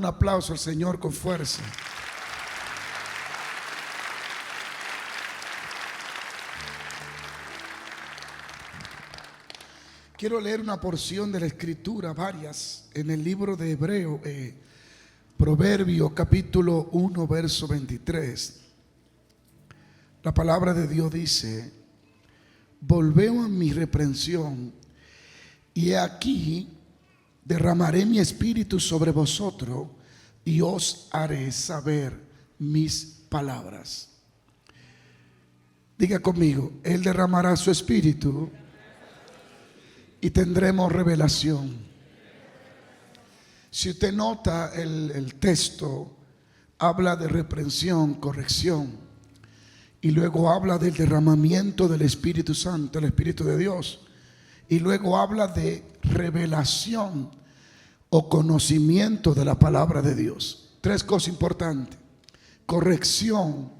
un aplauso al Señor con fuerza. Quiero leer una porción de la Escritura, varias, en el libro de Hebreo, Proverbio capítulo 1, verso 23. La palabra de Dios dice: volveo a mi reprensión, y he aquí derramaré mi espíritu sobre vosotros, y os haré saber mis palabras. Diga conmigo: Él derramará su espíritu y tendremos revelación. Si usted nota, el texto habla de reprensión, corrección, y luego habla del derramamiento del Espíritu Santo, el Espíritu de Dios, y luego habla de revelación o conocimiento de la palabra de Dios. Tres cosas importantes: corrección,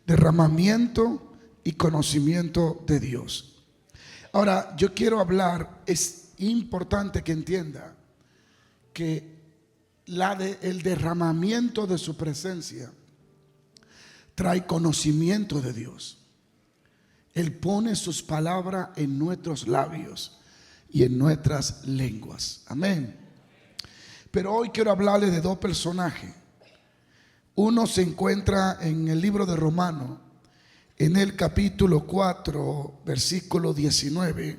derramamiento y conocimiento de Dios. Ahora, yo quiero hablar, es importante que entienda que el derramamiento de su presencia trae conocimiento de Dios. Él pone sus palabras en nuestros labios y en nuestras lenguas. Amén. Pero hoy quiero hablarle de dos personajes. Uno se encuentra en el libro de Romanos, en el capítulo 4, versículo 19.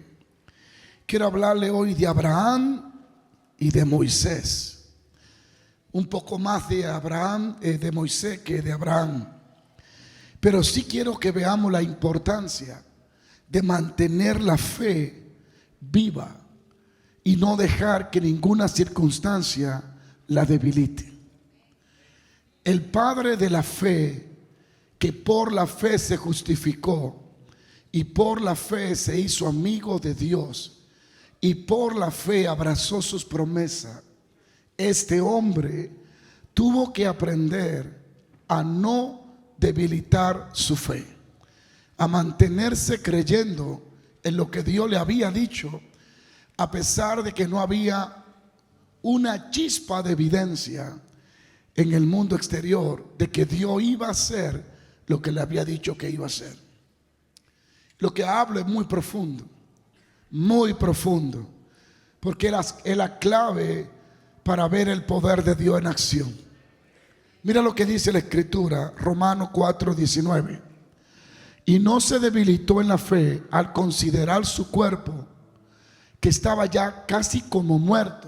Quiero hablarle hoy de Abraham y de Moisés. Un poco más de Abraham, de Moisés que de Abraham. Pero sí quiero que veamos la importancia de mantener la fe viva y no dejar que ninguna circunstancia la debilite. El padre de la fe, que por la fe se justificó y por la fe se hizo amigo de Dios y por la fe abrazó sus promesas, este hombre tuvo que aprender a no debilitar su fe, a mantenerse creyendo en lo que Dios le había dicho, a pesar de que no había una chispa de evidencia en el mundo exterior de que Dios iba a hacer lo que le había dicho que iba a hacer. Lo que hablo es muy profundo, porque es la clave para ver el poder de Dios en acción. Mira lo que dice la Escritura, Romanos 4:19. Y no se debilitó en la fe al considerar su cuerpo, que estaba ya casi como muerto,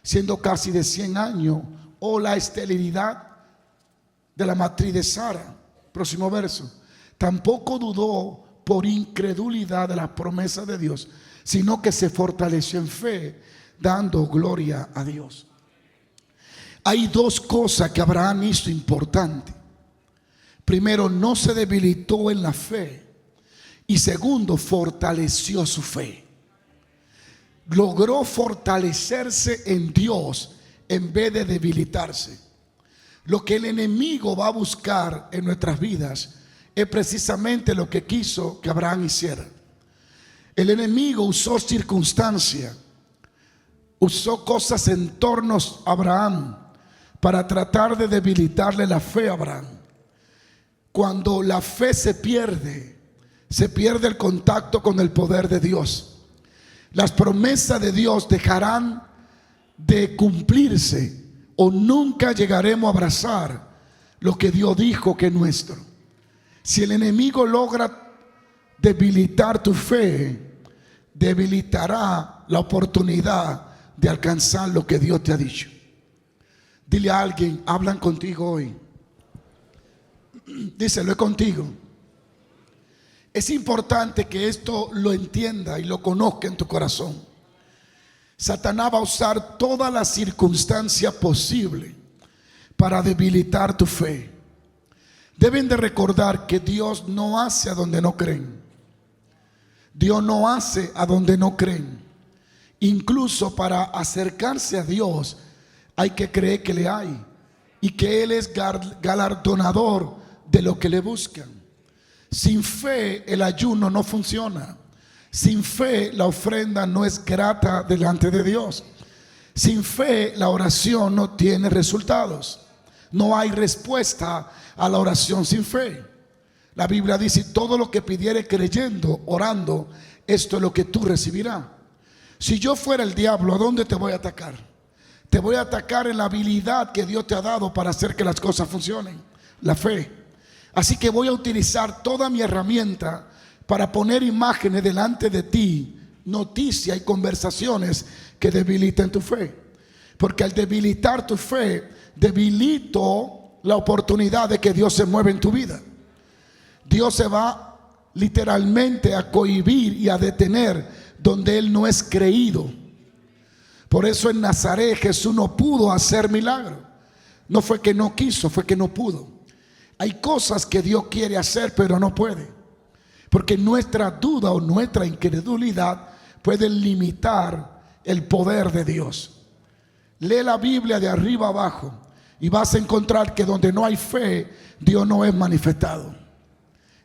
siendo casi de 100 años, o la esterilidad de la matriz de Sara. Próximo verso. Tampoco dudó por incredulidad de las promesas de Dios, sino que se fortaleció en fe, dando gloria a Dios. Hay dos cosas que Abraham hizo importantes. Primero, no se debilitó en la fe. Y segundo, fortaleció su fe. Logró fortalecerse en Dios en vez de debilitarse. Lo que el enemigo va a buscar en nuestras vidas es precisamente lo que quiso que Abraham hiciera. El enemigo usó circunstancias, usó cosas en torno a Abraham para tratar de debilitarle la fe a Abraham. Cuando la fe se pierde el contacto con el poder de Dios. Las promesas de Dios dejarán de cumplirse, o nunca llegaremos a abrazar lo que Dios dijo que es nuestro. Si el enemigo logra debilitar tu fe, debilitará la oportunidad de alcanzar lo que Dios te ha dicho. Dile a alguien: hablan contigo hoy. Díselo, es contigo. Es importante que esto lo entienda y lo conozca en tu corazón. Satanás va a usar todas las circunstancias posibles para debilitar tu fe. Deben de recordar que Dios no hace a donde no creen. Dios no hace a donde no creen. Incluso para acercarse a Dios hay que creer que le hay y que Él es galardonador de lo que le buscan. Sin fe el ayuno no funciona. Sin fe la ofrenda no es grata delante de Dios. Sin fe la oración no tiene resultados. No hay respuesta a la oración sin fe. La Biblia dice: todo lo que pidiere creyendo, orando, esto es lo que tú recibirás. Si yo fuera el diablo, ¿a dónde te voy a atacar? Te voy a atacar en la habilidad que Dios te ha dado para hacer que las cosas funcionen, la fe. Así que voy a utilizar toda mi herramienta para poner imágenes delante de ti, noticias y conversaciones que debiliten tu fe. Porque al debilitar tu fe, debilito la oportunidad de que Dios se mueva en tu vida. Dios se va literalmente a cohibir y a detener donde Él no es creído. Por eso en Nazaret Jesús no pudo hacer milagro. No fue que no quiso, fue que no pudo. Hay cosas que Dios quiere hacer pero no puede, porque nuestra duda o nuestra incredulidad puede limitar el poder de Dios. Lee la Biblia de arriba abajo y vas a encontrar que donde no hay fe, Dios no es manifestado.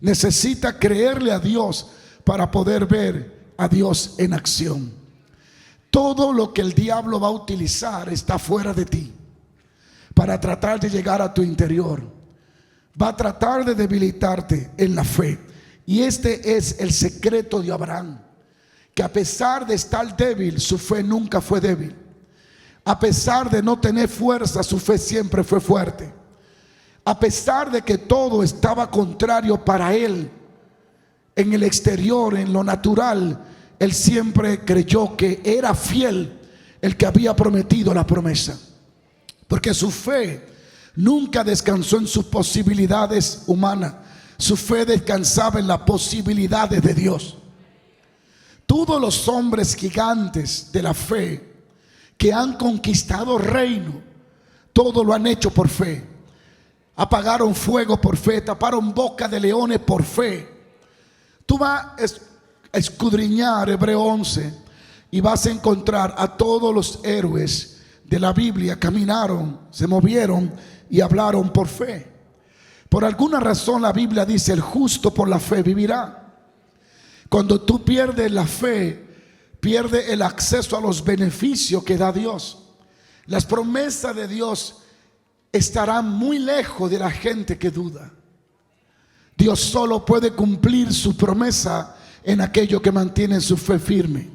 Necesita creerle a Dios para poder ver a Dios en acción. Todo lo que el diablo va a utilizar está fuera de ti para tratar de llegar a tu interior. Va a tratar de debilitarte en la fe. Y este es el secreto de Abraham, que a pesar de estar débil, su fe nunca fue débil. A pesar de no tener fuerza, su fe siempre fue fuerte. A pesar de que todo estaba contrario para él, en el exterior, en lo natural, él siempre creyó que era fiel el que había prometido la promesa. Porque su fe nunca descansó en sus posibilidades humanas. Su fe descansaba en las posibilidades de Dios. Todos los hombres gigantes de la fe que han conquistado reino, todo lo han hecho por fe. Apagaron fuego por fe, taparon boca de leones por fe. Tú vas a escudriñar Hebreo 11 y vas a encontrar a todos los héroes de la Biblia. Caminaron, se movieron y hablaron por fe. Por alguna razón la Biblia dice: el justo por la fe vivirá. Cuando tú pierdes la fe, pierdes el acceso a los beneficios que da Dios. Las promesas de Dios estarán muy lejos de la gente que duda. Dios solo puede cumplir su promesa en aquellos que mantienen su fe firme.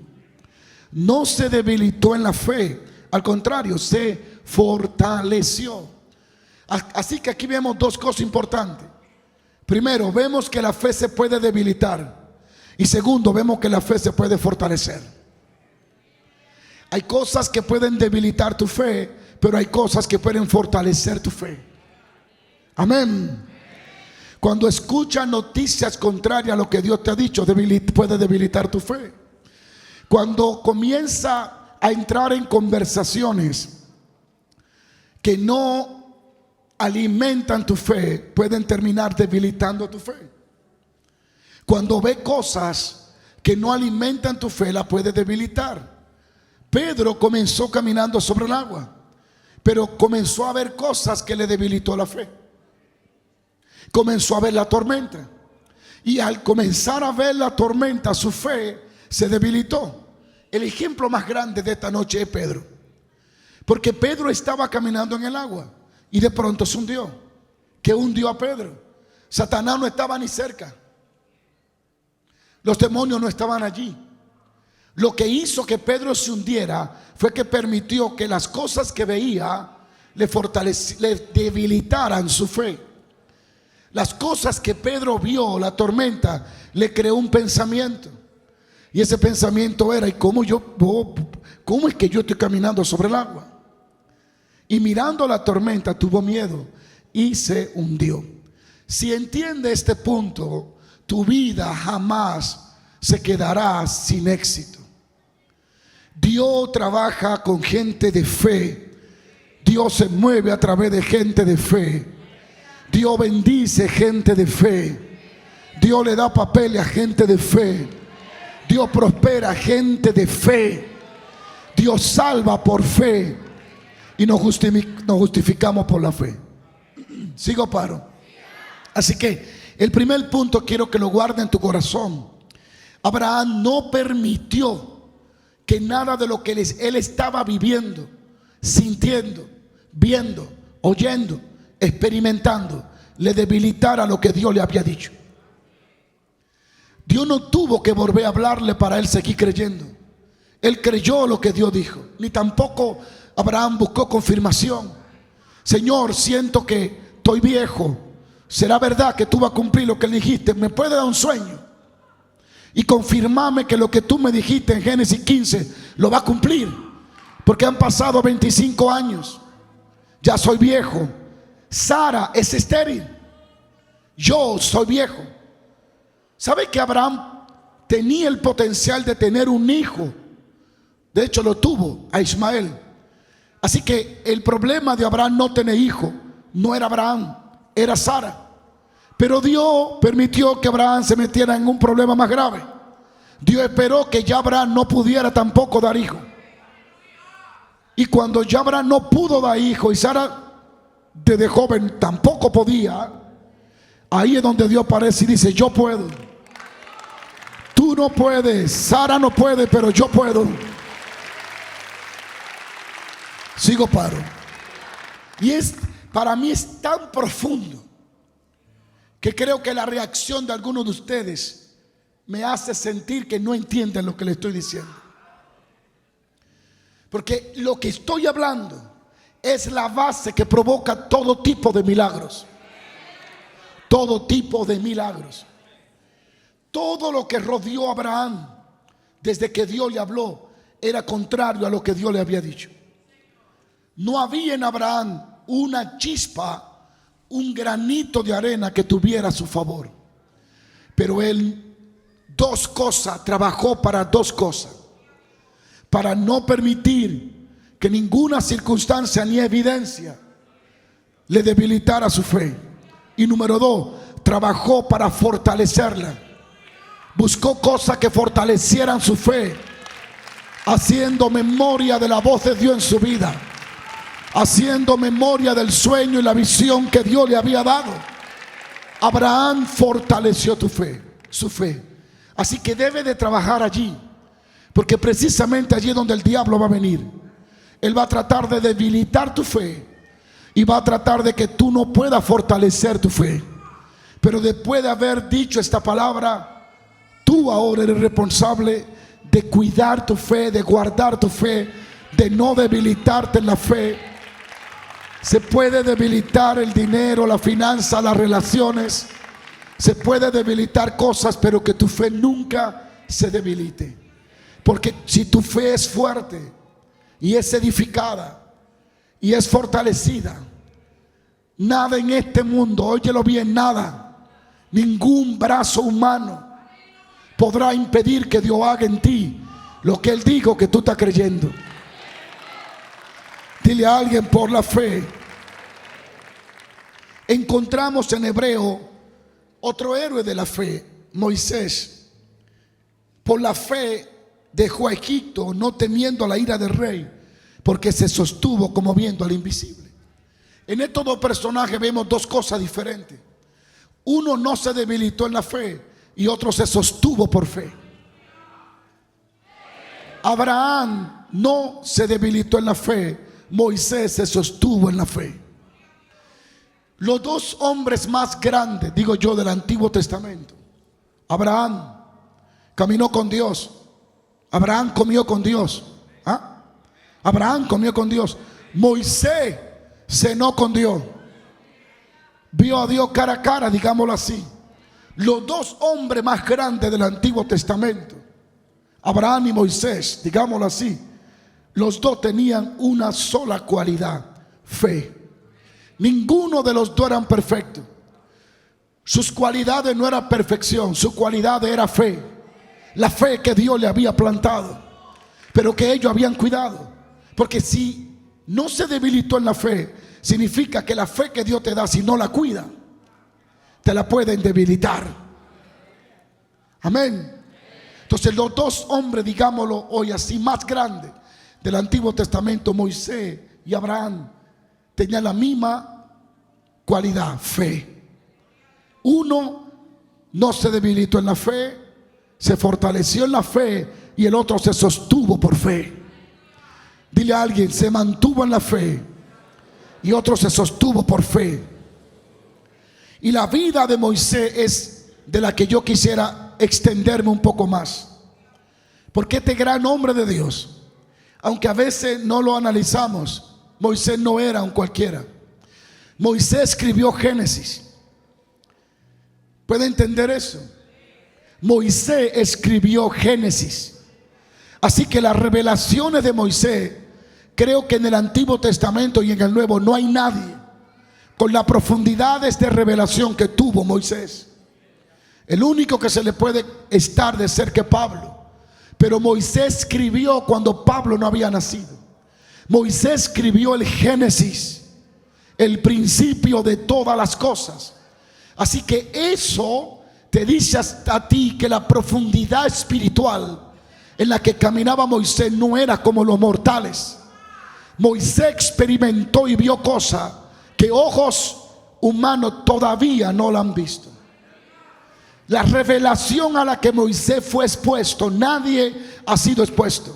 No se debilitó en la fe, al contrario, se fortaleció. Así que aquí vemos dos cosas importantes. Primero, vemos que la fe se puede debilitar. Y segundo, vemos que la fe se puede fortalecer. Hay cosas que pueden debilitar tu fe, pero hay cosas que pueden fortalecer tu fe. Amén. Cuando escuchas noticias contrarias a lo que Dios te ha dicho, puede debilitar tu fe. Cuando comienza a entrar en conversaciones que no alimentan tu fe, pueden terminar debilitando tu fe. Cuando ve cosas que no alimentan tu fe, la puede debilitar. Pedro comenzó caminando sobre el agua, pero comenzó a ver cosas que le debilitó la fe. Comenzó a ver la tormenta, y al comenzar a ver la tormenta, su fe se debilitó. El ejemplo más grande de esta noche es Pedro, porque Pedro estaba caminando en el agua y de pronto se hundió. ¿Qué hundió a Pedro? Satanás no estaba ni cerca, los demonios no estaban allí. Lo que hizo que Pedro se hundiera fue que permitió que las cosas que veía le debilitaran su fe. Las cosas que Pedro vio, la tormenta, le creó un pensamiento. Y ese pensamiento era: ¿y cómo es que yo estoy caminando sobre el agua? Y mirando la tormenta tuvo miedo y se hundió. Si entiende este punto, tu vida jamás se quedará sin éxito. Dios trabaja con gente de fe. Dios se mueve a través de gente de fe. Dios bendice gente de fe. Dios le da papeles a gente de fe. Dios prospera a gente de fe. Dios salva por fe. Y nos justificamos por la fe. ¿Sigo o paro? Así que el primer punto quiero que lo guarde en tu corazón. Abraham no permitió que nada de lo que él estaba viviendo, sintiendo, viendo, oyendo, experimentando, le debilitara lo que Dios le había dicho. Dios no tuvo que volver a hablarle para él seguir creyendo. Él creyó lo que Dios dijo. Ni tampoco Abraham buscó confirmación. Señor, siento que estoy viejo. ¿Será verdad que tú vas a cumplir lo que le dijiste? ¿Me puede dar un sueño y confirmarme que lo que tú me dijiste en Génesis 15 lo va a cumplir? Porque han pasado 25 años. Ya soy viejo. Sara es estéril. Yo soy viejo. ¿Sabe que Abraham tenía el potencial de tener un hijo? De hecho lo tuvo, a Ismael. Así que el problema de Abraham no tener hijo no era Abraham, era Sara. Pero Dios permitió que Abraham se metiera en un problema más grave. Dios esperó que ya Abraham no pudiera tampoco dar hijo. Y cuando ya Abraham no pudo dar hijo y Sara desde joven tampoco podía, ahí es donde Dios aparece y dice: yo puedo. Tú no puedes, Sara no puede, pero yo puedo. Sigo paro. Y para mí es tan profundo que creo que la reacción de algunos de ustedes me hace sentir que no entienden lo que le estoy diciendo. Porque lo que estoy hablando es la base que provoca todo tipo de milagros. Todo tipo de milagros. Todo lo que rodeó a Abraham desde que Dios le habló era contrario a lo que Dios le había dicho. No había en Abraham una chispa, un granito de arena que tuviera a su favor. Pero él trabajó para dos cosas. Para no permitir que ninguna circunstancia ni evidencia le debilitara su fe. Y número dos, trabajó para fortalecerla. Buscó cosas que fortalecieran su fe, haciendo memoria de la voz de Dios en su vida, haciendo memoria del sueño y la visión que Dios le había dado. Abraham fortaleció su fe. Así que debe de trabajar allí, porque precisamente allí es donde el diablo va a venir. Él va a tratar de debilitar tu fe y va a tratar de que tú no puedas fortalecer tu fe. Pero después de haber dicho esta palabra, tú ahora eres responsable de cuidar tu fe, de guardar tu fe, de no debilitarte en la fe. Se puede debilitar el dinero, la finanza, las relaciones. Se puede debilitar cosas, pero que tu fe nunca se debilite. Porque si tu fe es fuerte y es edificada y es fortalecida, nada en este mundo, óyelo bien, nada, ningún brazo humano podrá impedir que Dios haga en ti lo que Él dijo que tú estás creyendo. Dile a alguien: por la fe. Encontramos en Hebreo otro héroe de la fe, Moisés. Por la fe dejó a Egipto, no temiendo a la ira del rey, porque se sostuvo como viendo al invisible. En estos dos personajes vemos dos cosas diferentes. Uno no se debilitó en la fe y otro se sostuvo por fe. Abraham no se debilitó en la fe, Moisés se sostuvo en la fe. Los dos hombres más grandes, digo yo, del Antiguo Testamento. Abraham caminó con Dios. Abraham comió con Dios. Abraham comió con Dios. Moisés cenó con Dios. Vio a Dios cara a cara, digámoslo así. Los dos hombres más grandes del Antiguo Testamento, Abraham y Moisés, digámoslo así, los dos tenían una sola cualidad: fe. Ninguno de los dos eran perfectos. Sus cualidades no eran perfección, su cualidad era fe. La fe que Dios le había plantado, pero que ellos habían cuidado. Porque si no se debilitó en la fe, significa que la fe que Dios te da, si no la cuida, te la pueden debilitar. Amén. Entonces los dos hombres, digámoslo hoy así, más grandes del Antiguo Testamento, Moisés y Abraham, tenían la misma cualidad: fe. Uno no se debilitó en la fe, se fortaleció en la fe, y el otro se sostuvo por fe. Dile a alguien, se mantuvo en la fe y otro se sostuvo por fe. Y la vida de Moisés es de la que yo quisiera extenderme un poco más, porque este gran hombre de Dios, aunque a veces no lo analizamos, Moisés no era un cualquiera. Moisés escribió Génesis. ¿Puede entender eso? Moisés escribió Génesis. Así que las revelaciones de Moisés, creo que en el Antiguo Testamento y en el Nuevo no hay nadie con las profundidades de revelación que tuvo Moisés. El único que se le puede estar de cerca es Pablo. Pero Moisés escribió cuando Pablo no había nacido. Moisés escribió el Génesis, el principio de todas las cosas. Así que eso te dice a ti que la profundidad espiritual en la que caminaba Moisés no era como los mortales. Moisés experimentó y vio cosas que ojos humanos todavía no la han visto. La revelación a la que Moisés fue expuesto, nadie ha sido expuesto.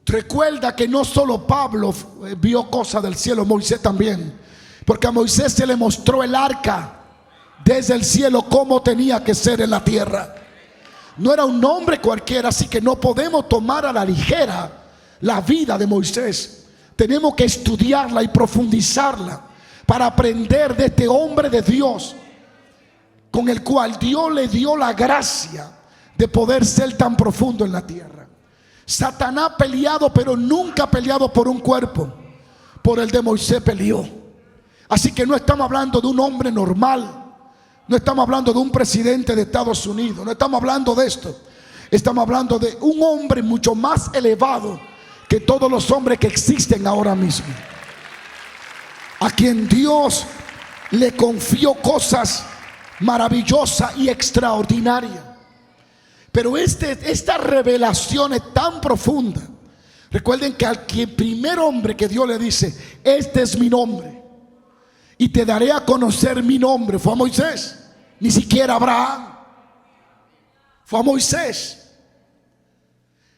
Recuerda que no solo Pablo vio cosas del cielo, Moisés también. Porque a Moisés se le mostró el arca desde el cielo cómo tenía que ser en la tierra. No era un hombre cualquiera, así que no podemos tomar a la ligera la vida de Moisés. Tenemos que estudiarla y profundizarla para aprender de este hombre de Dios, con el cual Dios le dio la gracia de poder ser tan profundo en la tierra. Satanás ha peleado, pero nunca ha peleado por un cuerpo. Por el de Moisés peleó. Así que no estamos hablando de un hombre normal. No estamos hablando de un presidente de Estados Unidos. No estamos hablando de esto. Estamos hablando de un hombre mucho más elevado que todos los hombres que existen ahora mismo, a quien Dios le confió cosas maravillosas y extraordinarias. Pero esta revelación es tan profunda. Recuerden que al primer hombre que Dios le dice, este es mi nombre y te daré a conocer mi nombre, fue a Moisés. Ni siquiera Abraham, fue a Moisés.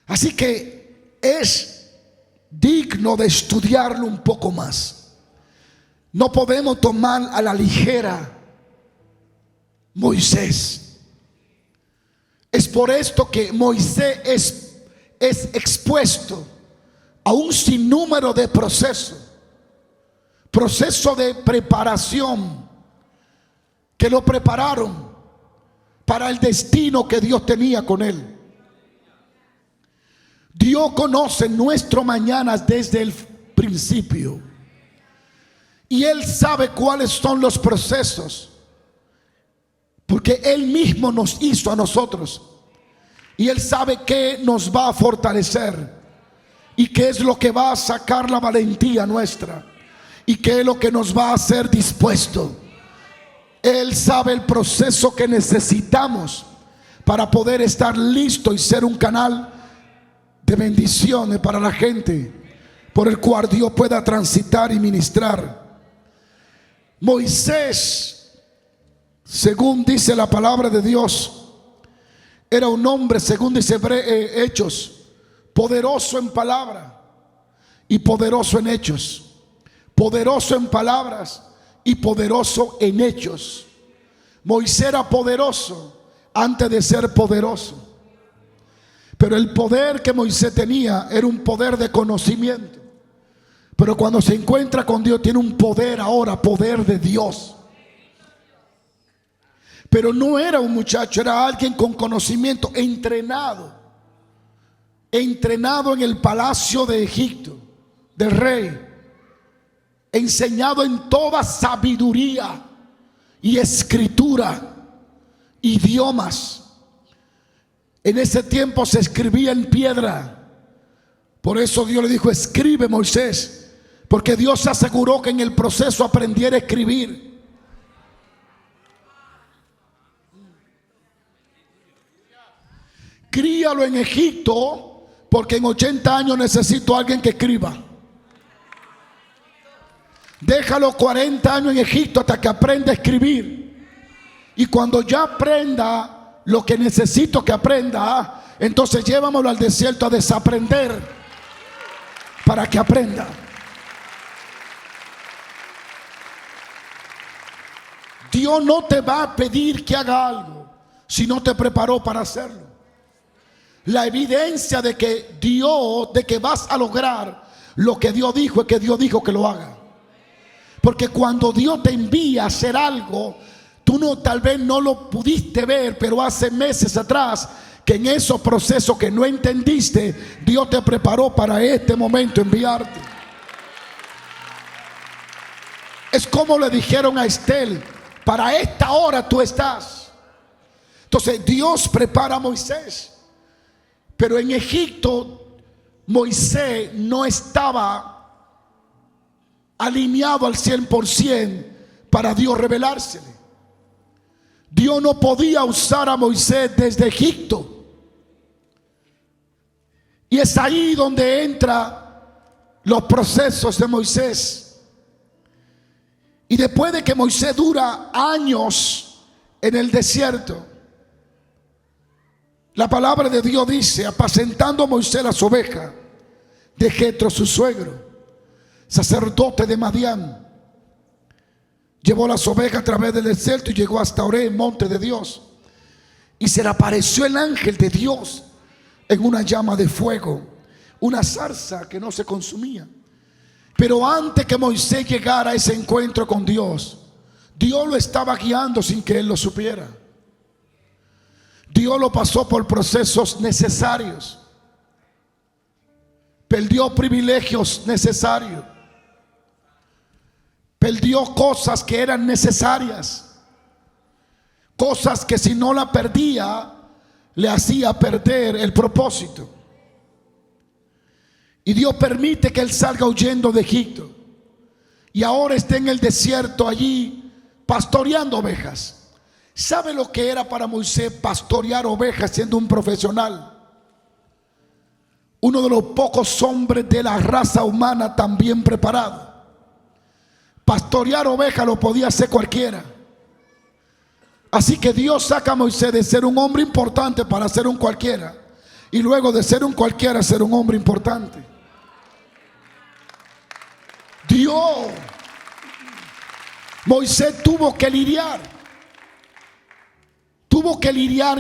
Así que es digno de estudiarlo un poco más. No podemos tomar a la ligera Moisés. Es por esto que Moisés es expuesto a un sinnúmero de procesos. Proceso de preparación que lo prepararon para el destino que Dios tenía con él. Dios conoce nuestro mañana desde el principio y Él sabe cuáles son los procesos, porque Él mismo nos hizo a nosotros y Él sabe qué nos va a fortalecer y qué es lo que va a sacar la valentía nuestra y qué es lo que nos va a hacer dispuesto. Él sabe el proceso que necesitamos para poder estar listo y ser un canal de bendiciones para la gente, por el cual Dios pueda transitar y ministrar. Moisés, según dice la palabra de Dios, era un hombre, según dice Hechos, poderoso en palabra y poderoso en hechos. Poderoso en palabras y poderoso en hechos. Moisés era poderoso antes de ser poderoso. Pero el poder que Moisés tenía era un poder de conocimiento. Pero cuando se encuentra con Dios tiene un poder ahora, poder de Dios. Pero no era un muchacho, era alguien con conocimiento, entrenado en el palacio de Egipto, del rey, enseñado en toda sabiduría y escritura, idiomas. En ese tiempo se escribía en piedra. Por eso Dios le dijo, escribe, Moisés, porque Dios se aseguró que en el proceso aprendiera a escribir. Críalo en Egipto, porque en 80 años necesito a alguien que escriba. Déjalo 40 años en Egipto hasta que aprenda a escribir. Y cuando ya aprenda lo que necesito que aprenda, entonces llévamelo al desierto a desaprender para que aprenda. Dios no te va a pedir que haga algo si no te preparó para hacerlo. La evidencia de que vas a lograr lo que Dios dijo es que Dios dijo que lo haga. Porque cuando Dios te envía a hacer algo, tú tal vez no lo pudiste ver, pero hace meses atrás, que en esos procesos que no entendiste, Dios te preparó para este momento enviarte. Es como le dijeron a Estel: para esta hora tú estás. Entonces Dios prepara a Moisés. Pero en Egipto Moisés no estaba alineado al 100% para Dios revelársele. Dios no podía usar a Moisés desde Egipto. Y es ahí donde entran los procesos de Moisés. Y después de que Moisés dura años en el desierto, la palabra de Dios dice: apacentando a Moisés las ovejas de Jetro su suegro, sacerdote de Madián, llevó las ovejas a través del desierto y llegó hasta Oreb, monte de Dios. Y se le apareció el ángel de Dios en una llama de fuego, una zarza que no se consumía. Pero antes que Moisés llegara a ese encuentro con Dios, Dios lo estaba guiando sin que él lo supiera. Dios lo pasó por procesos necesarios. Perdió privilegios necesarios. Perdió cosas que eran necesarias. Cosas que si no la perdía, le hacía perder el propósito. Y Dios permite que él salga huyendo de Egipto. Y ahora está en el desierto allí pastoreando ovejas. ¿Sabe lo que era para Moisés pastorear ovejas siendo un profesional? Uno de los pocos hombres de la raza humana tan bien preparado. Pastorear ovejas lo podía hacer cualquiera. Así que Dios saca a Moisés de ser un hombre importante para ser un cualquiera. Y luego de ser un cualquiera, ser un hombre importante. Moisés tuvo que lidiar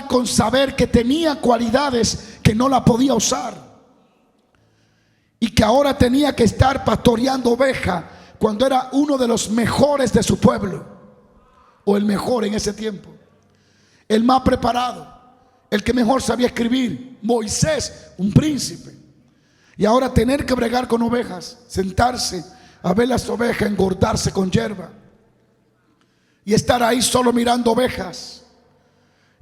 con saber que tenía cualidades que no la podía usar. Y que ahora tenía que estar pastoreando ovejas cuando era uno de los mejores de su pueblo. O el mejor en ese tiempo. El más preparado. El que mejor sabía escribir. Moisés, un príncipe. Y ahora tener que bregar con ovejas. Sentarse a ver las ovejas engordarse con hierba. Y estar ahí solo mirando ovejas.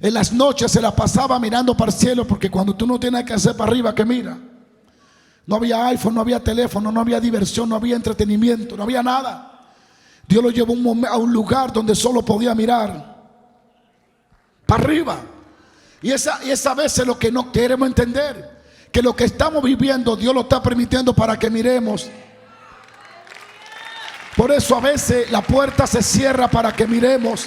En las noches se la pasaba mirando para el cielo, porque cuando tú no tienes que hacer para arriba, ¿qué mira? No había iPhone, no había teléfono, no había diversión, no había entretenimiento, no había nada. Dios lo llevó a un lugar donde solo podía mirar para arriba. Y esa vez es lo que no queremos entender, que lo que estamos viviendo Dios lo está permitiendo para que miremos. Por eso a veces la puerta se cierra para que miremos.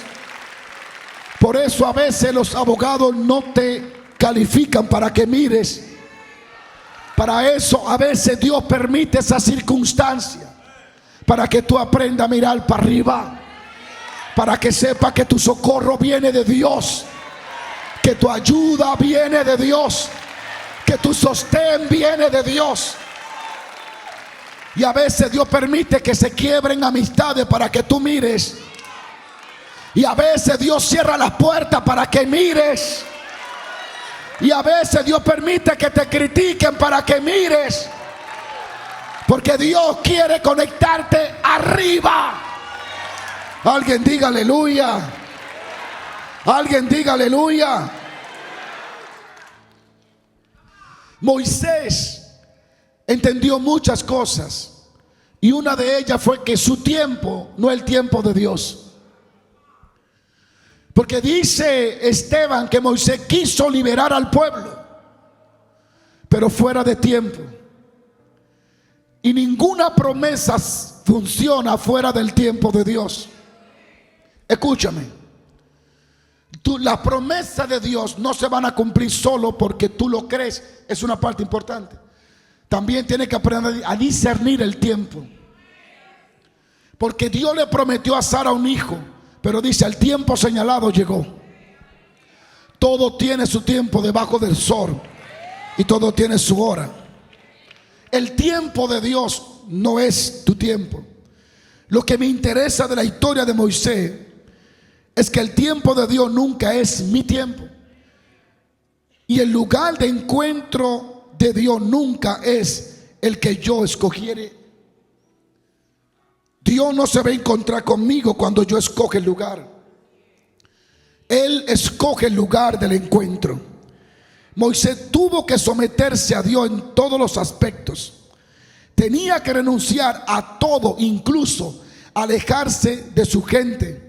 Por eso a veces los abogados no te califican para que mires. Para eso a veces Dios permite esa circunstancia, para que tú aprendas a mirar para arriba, para que sepas que tu socorro viene de Dios, que tu ayuda viene de Dios, que tu sostén viene de Dios. Y a veces Dios permite que se quiebren amistades para que tú mires. Y a veces Dios cierra las puertas para que mires. Y a veces Dios permite que te critiquen para que mires. Porque Dios quiere conectarte arriba. Alguien diga aleluya. Alguien diga aleluya. Moisés entendió muchas cosas. Y una de ellas fue que su tiempo no es el tiempo de Dios. Porque dice Esteban que Moisés quiso liberar al pueblo, pero fuera de tiempo. Y ninguna promesa funciona fuera del tiempo de Dios. Escúchame. La promesa de Dios no se van a cumplir solo porque tú lo crees. Es una parte importante. También tienes que aprender a discernir el tiempo. Porque Dios le prometió a Sara un hijo, pero dice: el tiempo señalado llegó. Todo tiene su tiempo debajo del sol y todo tiene su hora. El tiempo de Dios no es tu tiempo. Lo que me interesa de la historia de Moisés es que el tiempo de Dios nunca es mi tiempo. Y el lugar de encuentro de Dios nunca es el que yo escogiere. Dios no se va a encontrar conmigo cuando yo escoge el lugar. Él escoge el lugar del encuentro. Moisés tuvo que someterse a Dios en todos los aspectos. Tenía que renunciar a todo, incluso alejarse de su gente.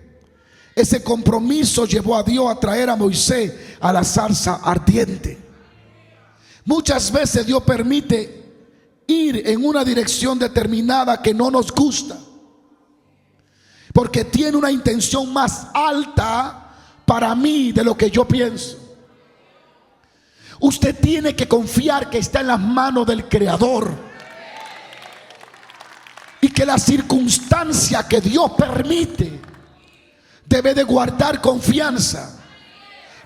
Ese compromiso llevó a Dios a traer a Moisés a la zarza ardiente. Muchas veces Dios permite ir en una dirección determinada que no nos gusta, porque tiene una intención más alta para mí de lo que yo pienso. Usted tiene que confiar que está en las manos del Creador, y que la circunstancia que Dios permite debe de guardar confianza,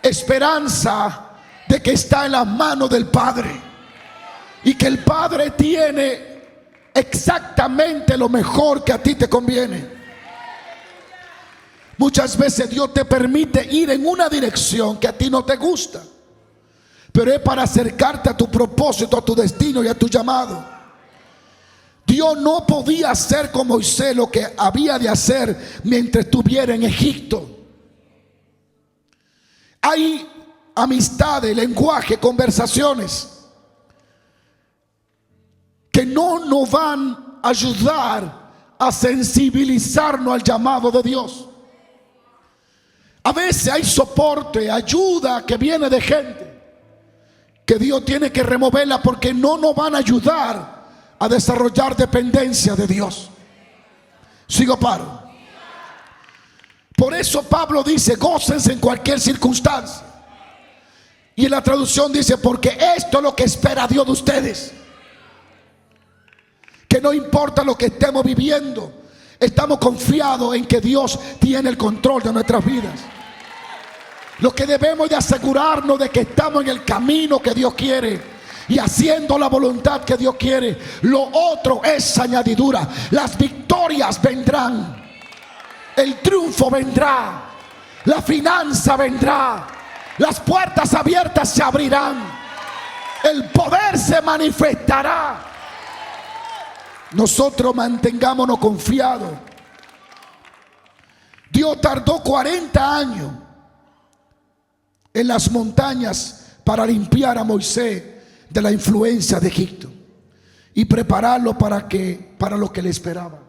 esperanza de que está en las manos del Padre, y que el Padre tiene exactamente lo mejor que a ti te conviene. Muchas veces Dios te permite ir en una dirección que a ti no te gusta, pero es para acercarte a tu propósito, a tu destino y a tu llamado. Dios no podía hacer con Moisés lo que había de hacer mientras estuviera en Egipto. Hay amistades, lenguaje, conversaciones que no nos van a ayudar a sensibilizarnos al llamado de Dios. A veces hay soporte, ayuda que viene de gente que Dios tiene que removerla, porque no nos van a ayudar a desarrollar dependencia de Dios. Sigo paro. Por eso Pablo dice: gócense en cualquier circunstancia. Y en la traducción dice: porque esto es lo que espera Dios de ustedes. Que no importa lo que estemos viviendo, estamos confiados en que Dios tiene el control de nuestras vidas. Lo que debemos de asegurarnos de que estamos en el camino que Dios quiere y haciendo la voluntad que Dios quiere. Lo otro es añadidura. Las victorias vendrán, el triunfo vendrá, la finanza vendrá, las puertas abiertas se abrirán, el poder se manifestará. Nosotros mantengámonos confiados. Dios tardó 40 años en las montañas para limpiar a Moisés de la influencia de Egipto y prepararlo para lo que le esperaba.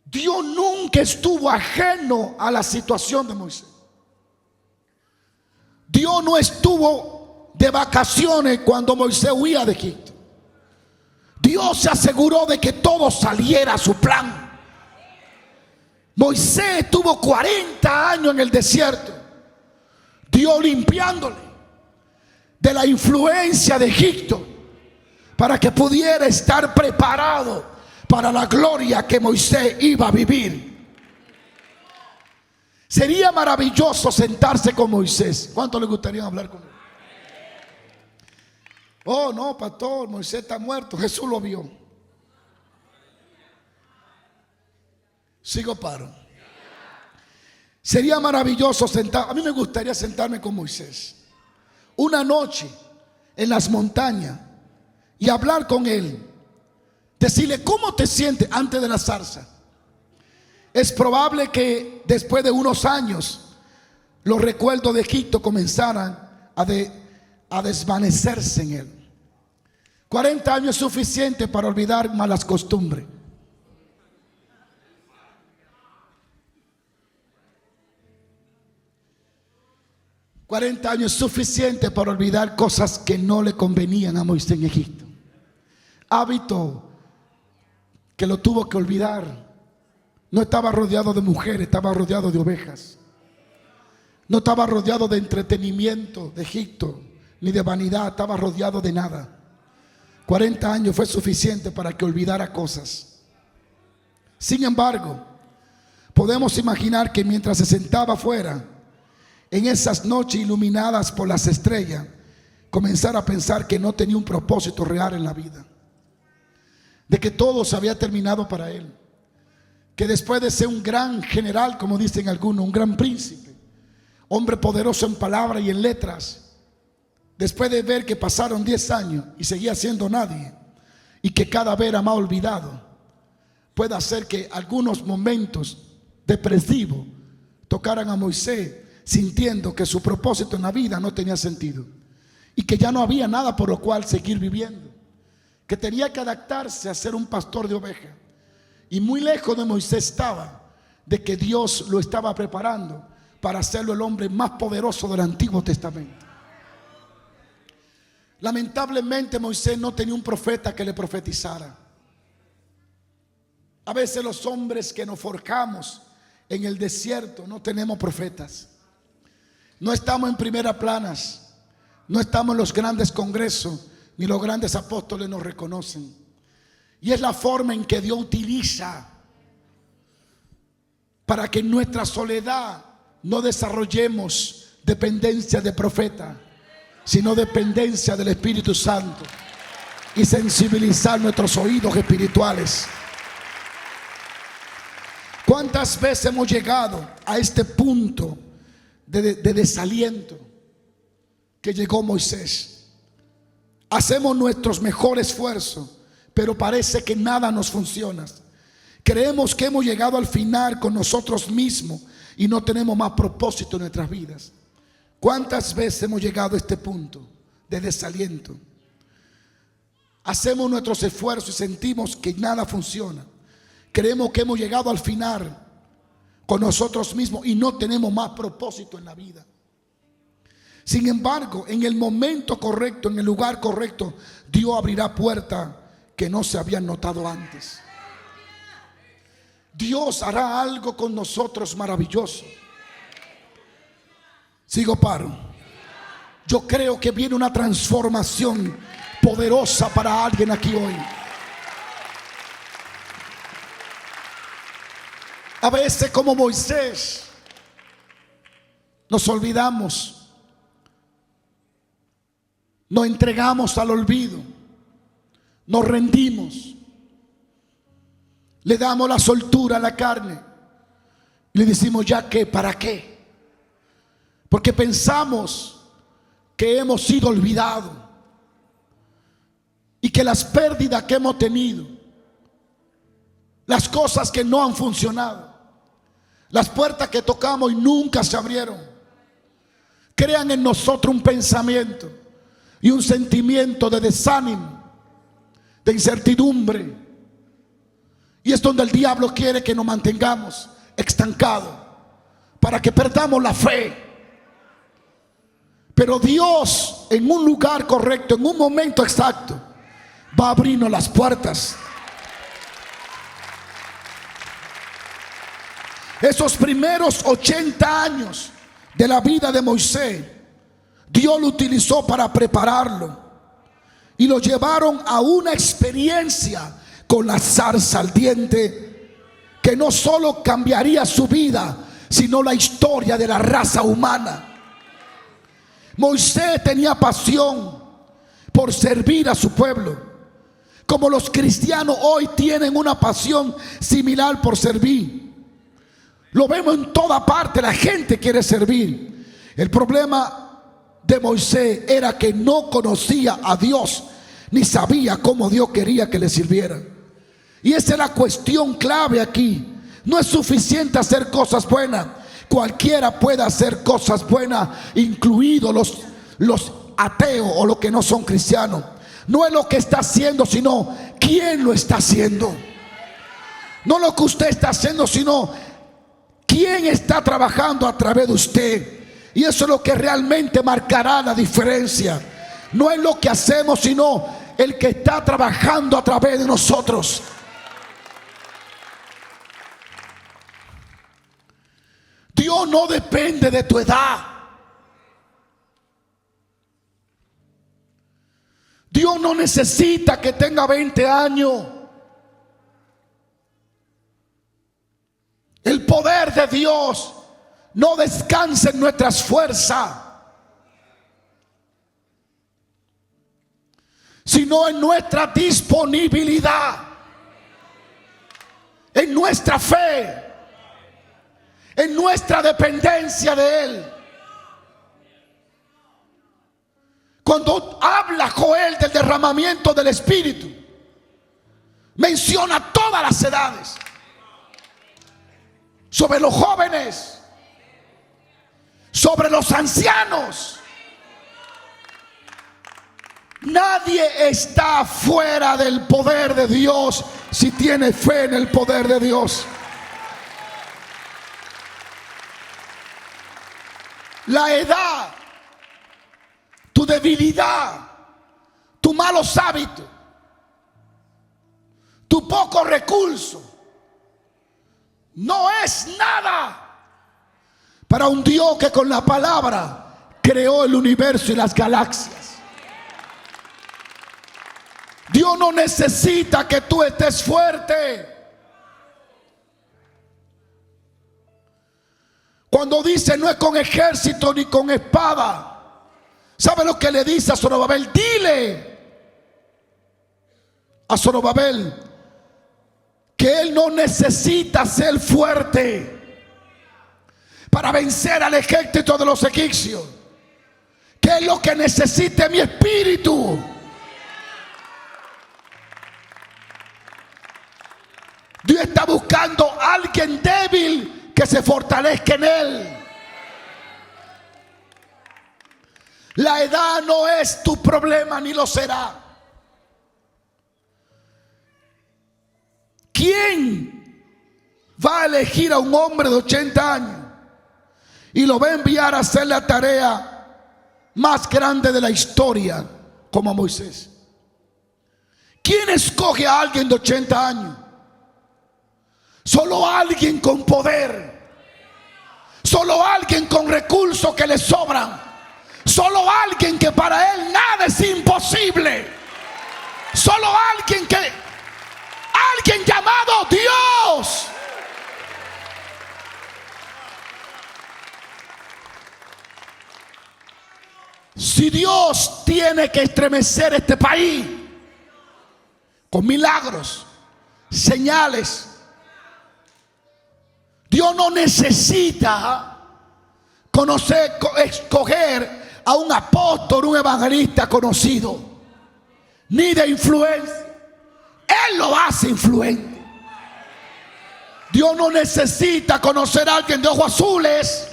Dios nunca estuvo ajeno a la situación de Moisés. Dios no estuvo de vacaciones cuando Moisés huía de Egipto. Dios se aseguró de que todo saliera a su plan. Moisés estuvo 40 años en el desierto, Dios limpiándole de la influencia de Egipto para que pudiera estar preparado para la gloria que Moisés iba a vivir. Sería maravilloso sentarse con Moisés. ¿Cuánto le gustaría hablar con él? Oh, no, pastor, Moisés está muerto, Jesús lo vio. Sigo paro. Sería maravilloso sentar. A mí me gustaría sentarme con Moisés una noche en las montañas y hablar con él. Decirle: ¿cómo te sientes antes de la zarza? Es probable que después de unos años los recuerdos de Egipto comenzaran a desvanecerse en él. 40 años es suficiente para olvidar malas costumbres. $40 años es suficiente para olvidar cosas que no le convenían a Moisés en Egipto. Hábito que lo tuvo que olvidar. No estaba rodeado de mujeres, estaba rodeado de ovejas. No estaba rodeado de entretenimiento de Egipto, ni de vanidad, estaba rodeado de nada. 40 años fue suficiente para que olvidara cosas. Sin embargo, podemos imaginar que mientras se sentaba afuera, en esas noches iluminadas por las estrellas, comenzara a pensar que no tenía un propósito real en la vida, de que todo se había terminado para él, que después de ser un gran general, como dicen algunos, un gran príncipe, hombre poderoso en palabra y en letras, después de ver que pasaron 10 años y seguía siendo nadie, y que cada vez era más olvidado, puede hacer que algunos momentos depresivos tocaran a Moisés, sintiendo que su propósito en la vida no tenía sentido y que ya no había nada por lo cual seguir viviendo, que tenía que adaptarse a ser un pastor de ovejas. Y muy lejos de Moisés estaba de que Dios lo estaba preparando para hacerlo el hombre más poderoso del Antiguo Testamento. Lamentablemente Moisés no tenía un profeta que le profetizara. A veces los hombres que nos forjamos en el desierto no tenemos profetas. No estamos en primeras planas, no estamos en los grandes congresos, ni los grandes apóstoles nos reconocen. Y es la forma en que Dios utiliza para que en nuestra soledad no desarrollemos dependencia de profeta, sino dependencia del Espíritu Santo, y sensibilizar nuestros oídos espirituales. ¿Cuántas veces hemos llegado a este punto de desaliento que llegó Moisés? Hacemos nuestros mejores esfuerzos, pero parece que nada nos funciona. Creemos que hemos llegado al final con nosotros mismos y no tenemos más propósito en nuestras vidas. ¿Cuántas veces hemos llegado a este punto de desaliento? Hacemos nuestros esfuerzos y sentimos que nada funciona. Creemos que hemos llegado al final con nosotros mismos y no tenemos más propósito en la vida. Sin embargo, en el momento correcto, en el lugar correcto, Dios abrirá puertas que no se habían notado antes. Dios hará algo con nosotros maravilloso. Sigo paro. Yo creo que viene una transformación poderosa para alguien aquí hoy. A veces, como Moisés, nos olvidamos, nos entregamos al olvido, nos rendimos, le damos la soltura a la carne, le decimos ya que, ¿para qué? Porque pensamos que hemos sido olvidados y que las pérdidas que hemos tenido, las cosas que no han funcionado, las puertas que tocamos y nunca se abrieron, crean en nosotros un pensamiento y un sentimiento de desánimo, de incertidumbre. Y es donde el diablo quiere que nos mantengamos estancados, para que perdamos la fe. Pero Dios, en un lugar correcto, en un momento exacto, va a abrirnos las puertas. Esos primeros 80 años de la vida de Moisés, Dios lo utilizó para prepararlo y lo llevaron a una experiencia con la zarza ardiente que no solo cambiaría su vida, sino la historia de la raza humana. Moisés tenía pasión por servir a su pueblo, como los cristianos hoy tienen una pasión similar por servir. Lo vemos en toda parte, la gente quiere servir. El problema de Moisés era que no conocía a Dios, ni sabía cómo Dios quería que le sirvieran. Y esa es la cuestión clave aquí. No es suficiente hacer cosas buenas. Cualquiera puede hacer cosas buenas, incluidos los ateos o los que no son cristianos. No es lo que está haciendo, sino quién lo está haciendo. No lo que usted está haciendo, sino quién está trabajando a través de usted. Y eso es lo que realmente marcará la diferencia. No es lo que hacemos, sino el que está trabajando a través de nosotros. Dios no depende de tu edad. Dios no necesita que tenga 20 años. El poder de Dios no descansa en nuestras fuerzas, sino en nuestra disponibilidad, en nuestra fe, en nuestra dependencia de Él. Cuando habla Joel del derramamiento del Espíritu, menciona todas las edades, sobre los jóvenes, sobre los ancianos. Nadie está fuera del poder de Dios si tiene fe en el poder de Dios. La edad, tu debilidad, tus malos hábitos, tu poco recurso, no es nada para un Dios que con la palabra creó el universo y las galaxias. Dios no necesita que tú estés fuerte. Cuando dice no es con ejército ni con espada, ¿sabe lo que le dice a Zorobabel? Dile a Zorobabel que él no necesita ser fuerte para vencer al ejército de los egipcios, que es lo que necesita mi espíritu. Dios está buscando a alguien débil que se fortalezca en Él. La edad no es tu problema ni lo será. ¿Quién va a elegir a un hombre de 80 años y lo va a enviar a hacer la tarea más grande de la historia como a Moisés? ¿Quién escoge a alguien de 80 años? Solo alguien con poder, solo alguien con recursos que le sobran, solo alguien que para él nada es imposible, solo alguien llamado Dios. Si Dios tiene que estremecer este país con milagros, señales, Dios no necesita escoger a un apóstol, un evangelista conocido, ni de influencia. Él lo hace influente. Dios no necesita conocer a alguien de ojos azules,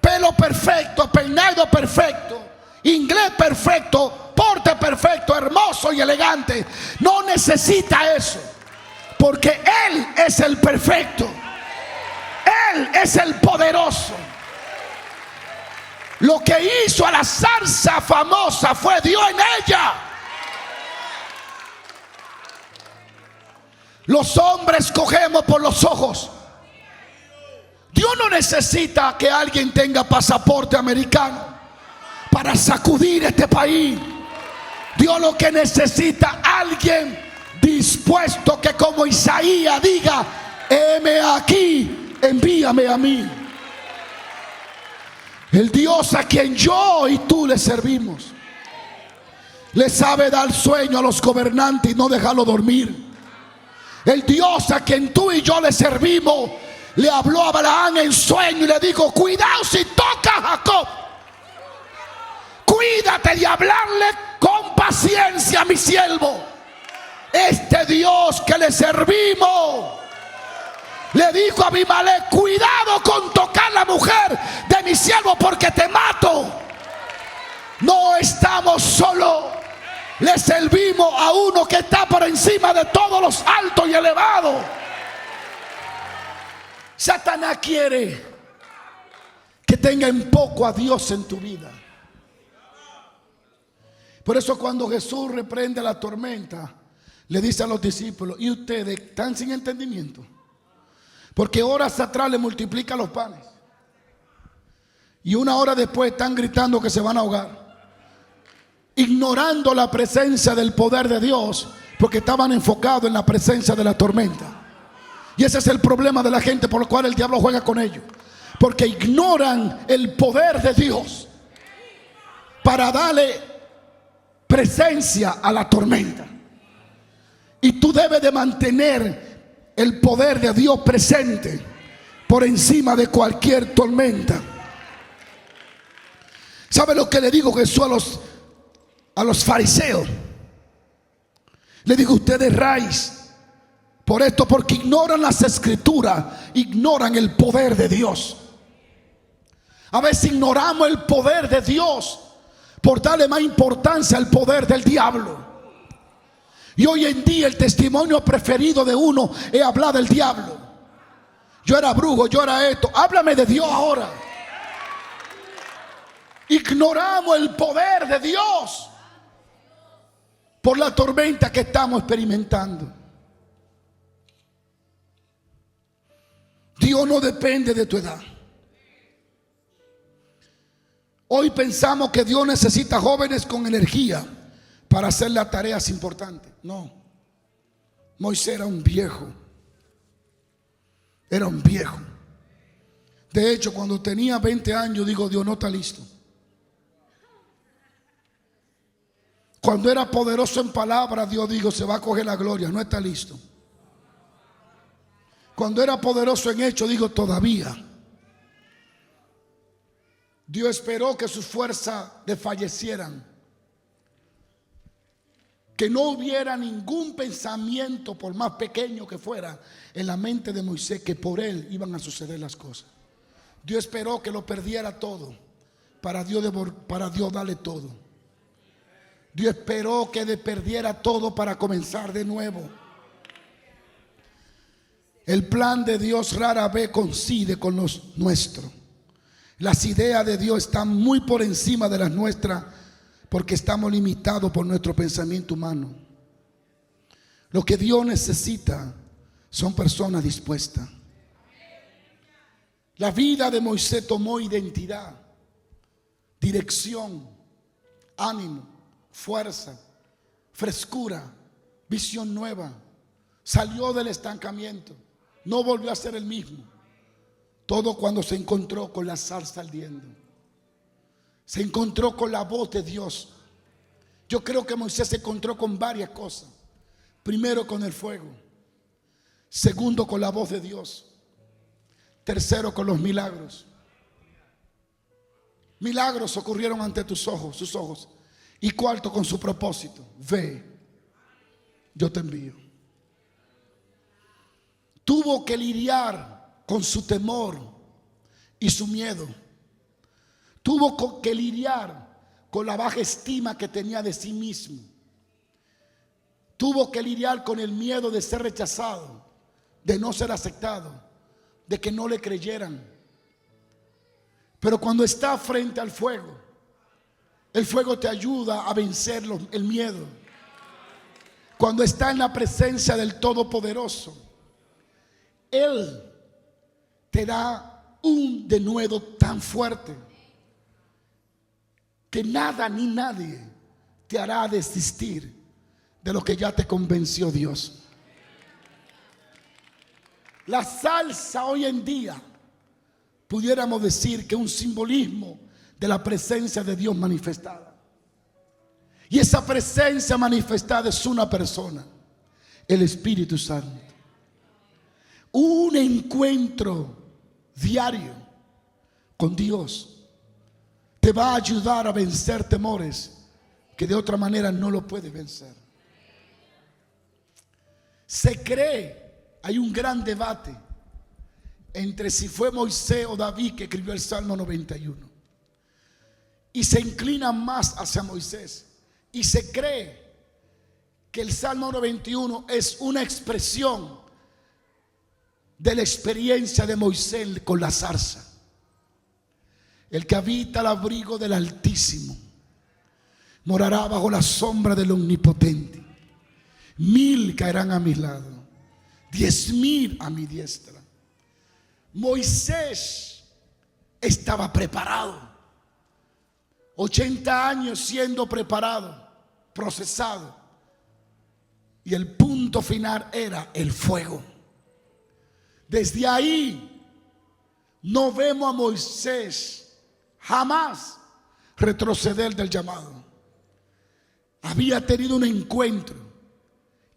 pelo perfecto, peinado perfecto, inglés perfecto, porte perfecto, hermoso y elegante. No necesita eso, porque Él es el perfecto. Él es el poderoso. Lo que hizo a la zarza famosa fue Dios en ella. Los hombres cogemos por los ojos. Dios no necesita que alguien tenga pasaporte americano para sacudir este país. Dios lo que necesita es alguien dispuesto que como Isaías diga: heme aquí, envíame a mí. El Dios a quien yo y tú le servimos le sabe dar sueño a los gobernantes y no dejarlo dormir. El Dios a quien tú y yo le servimos le habló a Abraham en sueño y le dijo: cuidado si toca a Jacob, cuídate de hablarle con paciencia a mi siervo. Este Dios que le servimos le dijo a Abimelech: cuidado con tocar la mujer de mi siervo porque te mato. No estamos solos, le servimos a uno que está por encima de todos los altos y elevados. Satanás quiere que tenga en poco a Dios en tu vida. Por eso cuando Jesús reprende la tormenta, le dice a los discípulos: ¿y ustedes están sin entendimiento? Porque horas atrás le multiplica los panes. Y una hora después están gritando que se van a ahogar. Ignorando la presencia del poder de Dios, porque estaban enfocados en la presencia de la tormenta. Y ese es el problema de la gente por el cual el diablo juega con ellos. Porque ignoran el poder de Dios para darle presencia a la tormenta. Y tú debes de mantener el poder de Dios presente por encima de cualquier tormenta. ¿Sabe lo que le digo Jesús a los fariseos? Le digo, ustedes raíz por esto, porque ignoran las escrituras, ignoran el poder de Dios. A veces ignoramos el poder de Dios por darle más importancia al poder del diablo. Y hoy en día el testimonio preferido de uno es hablar del diablo. Yo era brujo, yo era esto. Háblame de Dios ahora. Ignoramos el poder de Dios por la tormenta que estamos experimentando. Dios no depende de tu edad. Hoy pensamos que Dios necesita jóvenes con energía para hacer las tareas importantes. No. Moisés era un viejo. Era un viejo. De hecho, cuando tenía 20 años, digo, Dios no está listo. Cuando era poderoso en palabras, Dios dijo, se va a coger la gloria, no está listo. Cuando era poderoso en hechos, digo, todavía. Dios esperó que sus fuerzas desfallecieran, que no hubiera ningún pensamiento, por más pequeño que fuera, en la mente de Moisés, que por él iban a suceder las cosas. Dios esperó que lo perdiera todo para Dios darle todo. Dios esperó que perdiera todo para comenzar de nuevo. El plan de Dios rara vez coincide con los nuestros. Las ideas de Dios están muy por encima de las nuestras, porque estamos limitados por nuestro pensamiento humano. Lo que Dios necesita son personas dispuestas. La vida de Moisés tomó identidad, dirección, ánimo, fuerza, frescura, visión nueva. Salió del estancamiento, no volvió a ser el mismo. Todo cuando se encontró con la zarza ardiendo. Se encontró con la voz de Dios. Yo creo que Moisés se encontró con varias cosas. Primero, con el fuego. Segundo, con la voz de Dios. Tercero, con los milagros. Milagros ocurrieron ante tus ojos, sus ojos. Y cuarto, con su propósito. Ve, yo te envío. Tuvo que lidiar con su temor y su miedo. Tuvo que lidiar con la baja estima que tenía de sí mismo. Tuvo que lidiar con el miedo de ser rechazado, de no ser aceptado, de que no le creyeran. Pero cuando está frente al fuego, el fuego te ayuda a vencer el miedo. Cuando está en la presencia del Todopoderoso, Él te da un denuedo tan fuerte que nada ni nadie te hará desistir de lo que ya te convenció Dios. La salsa hoy en día, pudiéramos decir que es un simbolismo de la presencia de Dios manifestada. Y esa presencia manifestada es una persona, el Espíritu Santo. Un encuentro diario con Dios te va a ayudar a vencer temores que de otra manera no lo puedes vencer. Se cree, hay un gran debate entre si fue Moisés o David que escribió el Salmo 91. Y se inclina más hacia Moisés. Y se cree que el Salmo 91 es una expresión de la experiencia de Moisés con la zarza. El que habita al abrigo del Altísimo morará bajo la sombra del Omnipotente. 1000 caerán a mi lado, 10,000 a mi diestra, Moisés estaba preparado. 80 años siendo preparado, procesado. Y el punto final era el fuego. Desde ahí no vemos a Moisés jamás retroceder del llamado. Había tenido un encuentro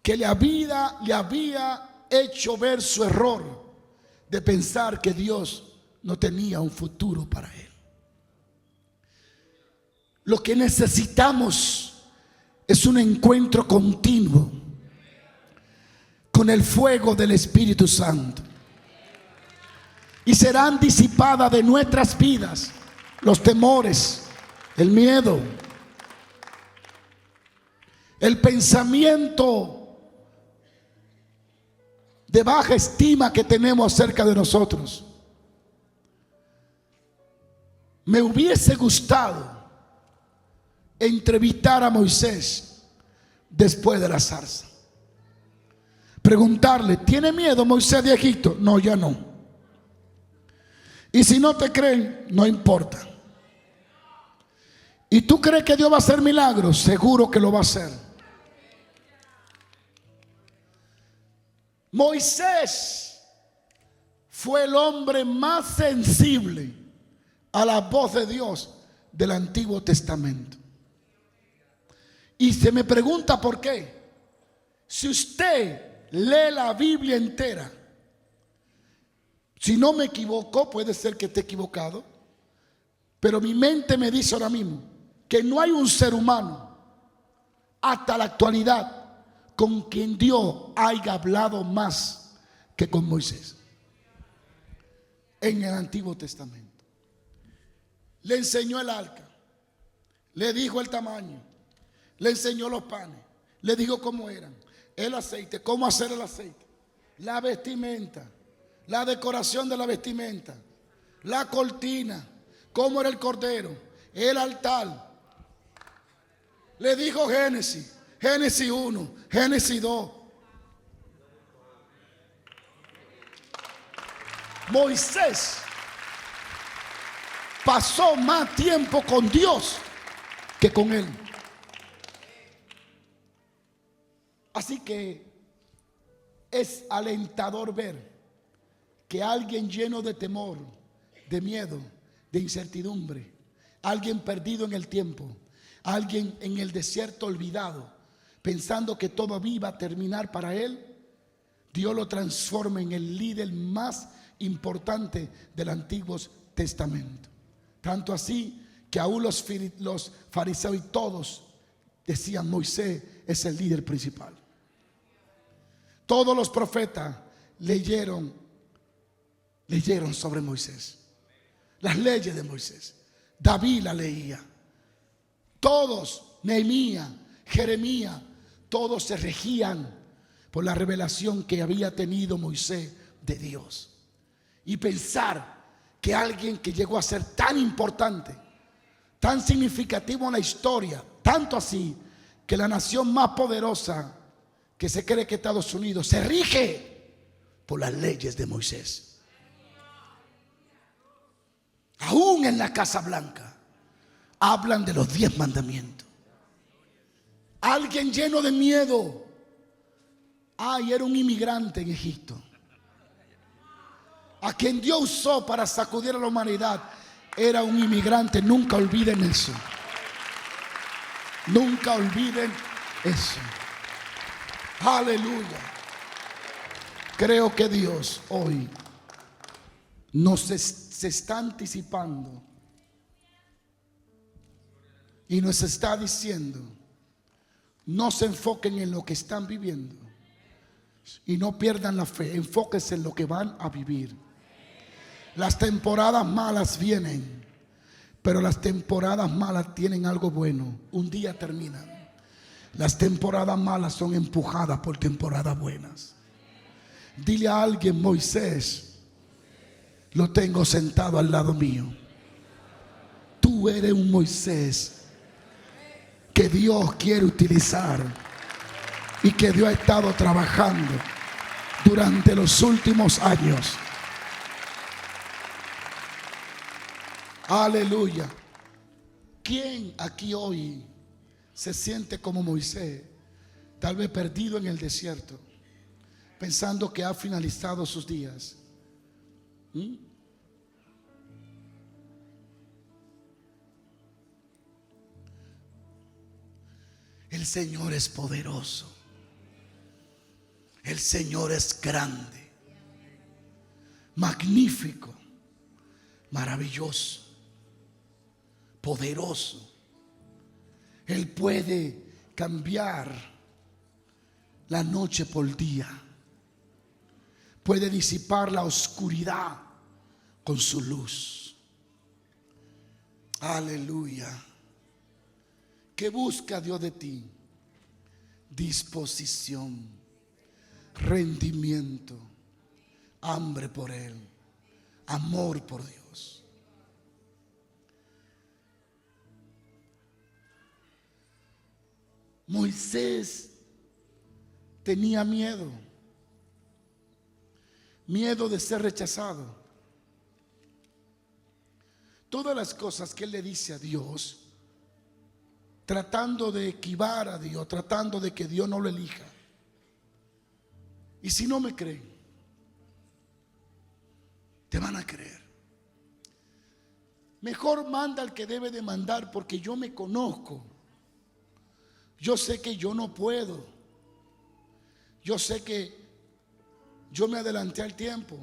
que le había hecho ver su error de pensar que Dios no tenía un futuro para él. Lo que necesitamos es un encuentro continuo con el fuego del Espíritu Santo. Y serán disipadas de nuestras vidas los temores, el miedo, el pensamiento de baja estima que tenemos acerca de nosotros. Me hubiese gustado entrevistar a Moisés después de la zarza. Preguntarle, ¿tiene miedo Moisés de Egipto? No, ya no. Y si no te creen, no importa. ¿Y tú crees que Dios va a hacer milagros? Seguro que lo va a hacer. Moisés fue el hombre más sensible a la voz de Dios del Antiguo Testamento. Y se me pregunta por qué. Si usted lee la Biblia entera, si no me equivoco, puede ser que esté equivocado, pero mi mente me dice ahora mismo que no hay un ser humano hasta la actualidad con quien Dios haya hablado más que con Moisés en el Antiguo Testamento. Le enseñó el arca, le dijo el tamaño, le enseñó los panes, le dijo cómo eran, el aceite, cómo hacer el aceite, la vestimenta, la decoración de la vestimenta, la cortina, cómo era el cordero, el altar. Le dijo Génesis 1, Génesis 2. Moisés pasó más tiempo con Dios que con él. Así que es alentador ver que alguien lleno de temor, de miedo, de incertidumbre, alguien perdido en el tiempo, alguien en el desierto olvidado, pensando que todo iba a terminar para él, Dios lo transforma en el líder más importante del Antiguo Testamento. Tanto así que aún los fariseos y todos decían: Moisés es el líder principal. Todos los profetas leyeron sobre Moisés, las leyes de Moisés. David la leía. Todos, Nehemías, Jeremías, todos se regían por la revelación que había tenido Moisés de Dios. Y pensar que alguien que llegó a ser tan importante, tan significativo en la historia, tanto así que la nación más poderosa que se cree que Estados Unidos se rige por las leyes de Moisés. Aún en la Casa Blanca hablan de los 10 mandamientos. Alguien lleno de miedo. Era un inmigrante en Egipto, a quien Dios usó para sacudir a la humanidad. Era un inmigrante. Nunca olviden eso. Nunca olviden eso. Aleluya. Creo que Dios hoy se está anticipando y nos está diciendo: no se enfoquen en lo que están viviendo y no pierdan la fe. Enfóquense en lo que van a vivir. Las temporadas malas vienen, pero las temporadas malas tienen algo bueno: un día terminan. Las temporadas malas son empujadas por temporadas buenas. Dile a alguien: Moisés, lo tengo sentado al lado mío. Tú eres un Moisés que Dios quiere utilizar y que Dios ha estado trabajando durante los últimos años. Aleluya. ¿Quién aquí hoy se siente como Moisés, tal vez perdido en el desierto, pensando que ha finalizado sus días? El Señor es poderoso. El Señor es grande, magnífico, maravilloso, poderoso. Él puede cambiar la noche por día. Puede disipar la oscuridad con su luz. Aleluya. ¿Qué busca Dios de ti? Disposición, rendimiento, hambre por Él, amor por Dios. Moisés tenía miedo de ser rechazado. Todas las cosas que él le dice a Dios, tratando de esquivar a Dios, tratando de que Dios no lo elija. Y si no me creen, te van a creer. Mejor manda al que debe de mandar, porque yo me conozco. Yo sé que yo no puedo. Yo sé que yo me adelanté al tiempo.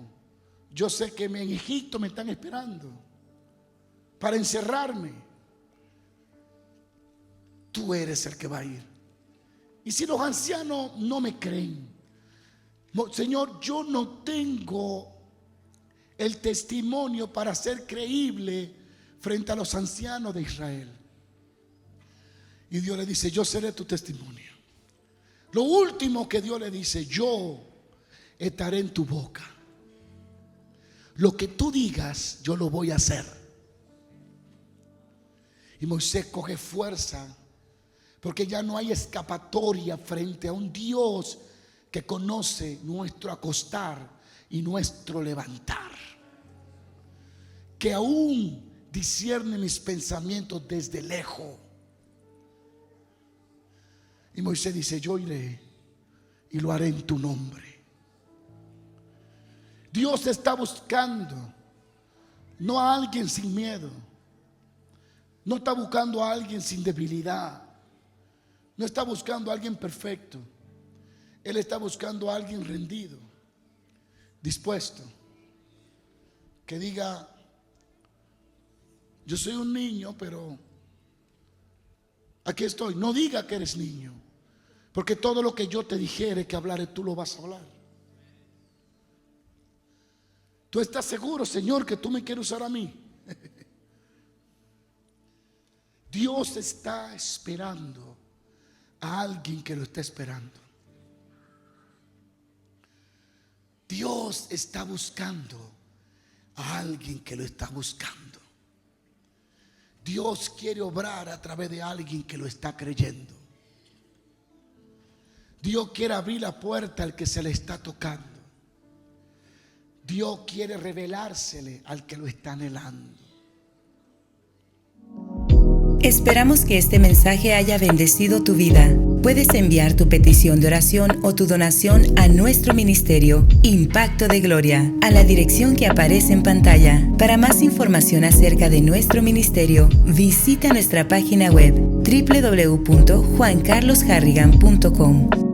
Yo sé que en Egipto me están esperando para encerrarme. Tú eres el que va a ir. Y si los ancianos no me creen, Señor, yo no tengo el testimonio para ser creíble frente a los ancianos de Israel. Y Dios le dice: yo seré tu testimonio. Lo último que Dios le dice: yo estaré en tu boca. Lo que tú digas, yo lo voy a hacer. Y Moisés coge fuerza, porque ya no hay escapatoria frente a un Dios que conoce nuestro acostar y nuestro levantar, que aún discierne mis pensamientos desde lejos. Y Moisés dice: yo iré y lo haré en tu nombre. Dios está buscando no a alguien sin miedo, no está buscando a alguien sin debilidad, no está buscando a alguien perfecto. Él está buscando a alguien rendido, dispuesto, que diga: yo soy un niño, pero aquí estoy. No diga que eres niño, porque todo lo que yo te dijere que hablaré, tú lo vas a hablar. ¿Tú estás seguro, Señor, que tú me quieres usar a mí? Dios está esperando a alguien que lo está esperando. Dios está buscando a alguien que lo está buscando. Dios quiere obrar a través de alguien que lo está creyendo. Dios quiere abrir la puerta al que se le está tocando. Dios quiere revelársele al que lo está anhelando. Esperamos que este mensaje haya bendecido tu vida. Puedes enviar tu petición de oración o tu donación a nuestro ministerio Impacto de Gloria, a la dirección que aparece en pantalla. Para más información acerca de nuestro ministerio, visita nuestra página web www.juancarlosharrigan.com.